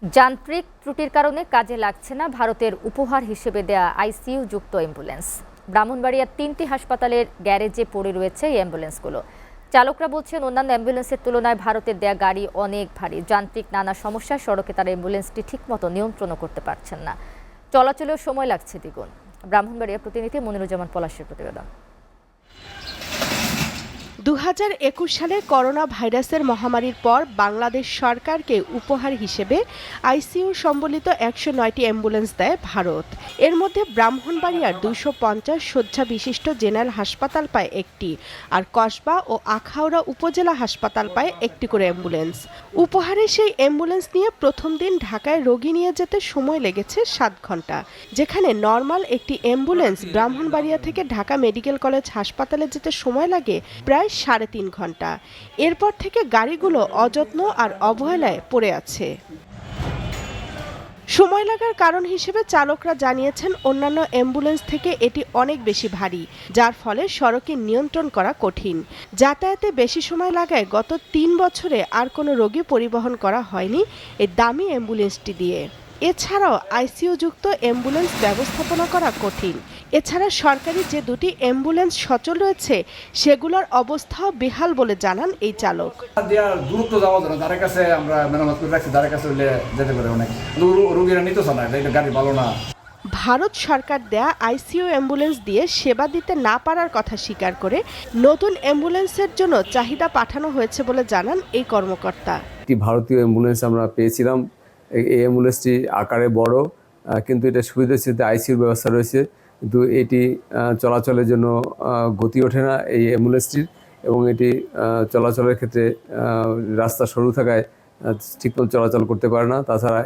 যান্ত্রিক ত্রুটির কারণে কাজে লাগছে না ভারতের উপহার হিসেবে দেয়া আইসিইউ যুক্ত অ্যাম্বুলেন্স। ব্রাহ্মণবাড়িয়ার ৩টি হাসপাতালের গ্যারেজে পড়ে রয়েছে এই অ্যাম্বুলেন্সগুলো। চালকরা বলছেন অন্যান্য অ্যাম্বুলেন্সের তুলনায় ভারতের দেয়া গাড়ি অনেক ভারী। যান্ত্রিক নানা সমস্যায় সড়কে তারা অ্যাম্বুলেন্সটি ঠিকমতো নিয়ন্ত্রণও করতে পারছেন না। চলাচলেও সময় লাগছে দ্বিগুণ। ব্রাহ্মণবাড়িয়া প্রতিনিধি মনিরুজ্জামান পলাশের প্রতিবেদন। ২০২১ সালে করোনা ভাইরাসের মহামারীর পর বাংলাদেশ সরকারকে উপহার হিসেবে আইসিইউ সম্বলিত ১০৯টি অ্যাম্বুলেন্স দেয় ভারত। এর মধ্যে ব্রাহ্মণবাড়িয়ার ২৫০ শয্যা বিশিষ্ট জেনারেল হাসপাতাল পায় একটি, আর কসবা ও আখাউড়া উপজেলা হাসপাতাল পায় একটি করে অ্যাম্বুলেন্স। উপহারে সেই অ্যাম্বুলেন্স নিয়ে প্রথম দিন ঢাকায় রোগী নিয়ে যেতে সময় লেগেছে ৭ ঘন্টা, যেখানে নর্মাল একটি অ্যাম্বুলেন্স ব্রাহ্মণবাড়িয়া থেকে ঢাকা মেডিকেল কলেজ হাসপাতালে যেতে সময় লাগে প্রায় ৩.৫ ঘন্টা। এরপর থেকে গাড়িগুলো অযত্ন আর অবহেলায় পড়ে আছে। সময় লাগার কারণ হিসেবে চালকরা জানিয়েছেন অন্যান্য অ্যাম্বুলেন্স থেকে এটি অনেক বেশি ভারী, যার ফলে সড়কে নিয়ন্ত্রণ করা কঠিন। যাতায়াতে বেশি সময় লাগায় গত ৩ বছরে আর কোনো রোগী পরিবহন করা হয়নি এই দামি অ্যাম্বুলেন্সটি দিয়ে। এছাড়াও আইসিইউ যুক্ত অ্যাম্বুলেন্স ব্যবস্থাপনা করা কঠিন। এছাড়া সরকারি যে দুটি অ্যাম্বুলেন্স সচল রয়েছে সেগুলোর অবস্থাও বেহাল বলে জানান এই চালক। দূরত্ব যাওয়ার জন্য তার কাছে আমরা মেরামত করে রাখছি, তার কাছে যেতে পারে অনেক রোগীরা নিতেছে না, এটা গাড়ি ভালো না। ভারত সরকার দেয়া আইসিইউ অ্যাম্বুলেন্স দিয়ে সেবা দিতে না পারার কথা স্বীকার করে নতুন অ্যাম্বুলেন্সের জন্য চাহিদা পাঠানো হয়েছে বলে জানান এই কর্মকর্তা। একটি ভারতীয় অ্যাম্বুলেন্স আমরা পেয়েছিলাম। এই অ্যাম্বুলেন্সটি আকারে বড়, কিন্তু এটা সুবিধা হিসেবে আইসিইউর ব্যবস্থা রয়েছে, কিন্তু এটি চলাচলের জন্য গতি ওঠে না এই অ্যাম্বুলেন্সটির, এবং এটি চলাচলের ক্ষেত্রে রাস্তা সরু থাকায় ঠিকমতো চলাচল করতে পারে না। তাছাড়া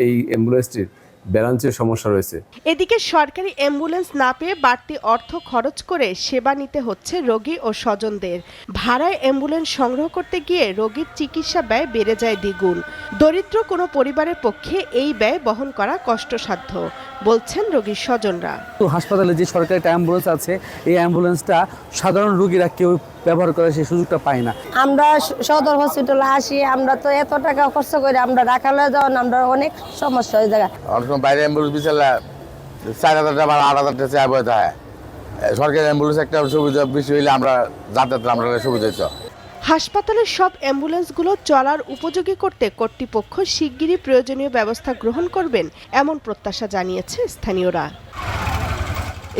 এই অ্যাম্বুলেন্সটির ব্যালেন্সের সমস্যা রয়েছে। এদিকে সরকারি অ্যাম্বুলেন্স না পেয়ে বাড়তি অর্থ খরচ করে সেবা নিতে হচ্ছে রোগী ও স্বজনদের। ভাড়ায় অ্যাম্বুলেন্স সংগ্রহ করতে গিয়ে রোগীর চিকিৎসা ব্যয় বেড়ে যায় দ্বিগুণ। দরিদ্র কোনো পরিবারের পক্ষে এই ব্যয় বহন করা কষ্টসাধ্য বলছেন রোগীর স্বজনরা। হাসপাতালে যে সরকারি একটা অ্যাম্বুলেন্স আছে, এই অ্যাম্বুলেন্সটা সাধারণ রোগীরা কেউ ব্যবহার করে সেই সুযোগটা পায় না। আমরা সদর হসপিটালে আসি, আমরা তো এত টাকা খরচ করে আমরা ঢাকা লয়ে যাওয়ান, আমরা অনেক সমস্যা হয়ে যায়। বাইরে অ্যাম্বুলেন্স বিচারলে ৪,০০০ টাকা বা ৮,০০০ টাকা চাই বলতে হয়। সরকারি অ্যাম্বুলেন্স একটা সুবিধা বেশি হইলে আমরা যাতায়াতের আমরা সুবিধা হইতো। হাসপাতালের সব অ্যাম্বুলেন্সগুলো চলার উপযোগী করতে কর্তৃপক্ষ শিগগিরই প্রয়োজনীয় ব্যবস্থা গ্রহণ করবেন এমন প্রত্যাশা জানিয়েছে স্থানীয়রা।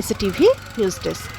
STV news desk.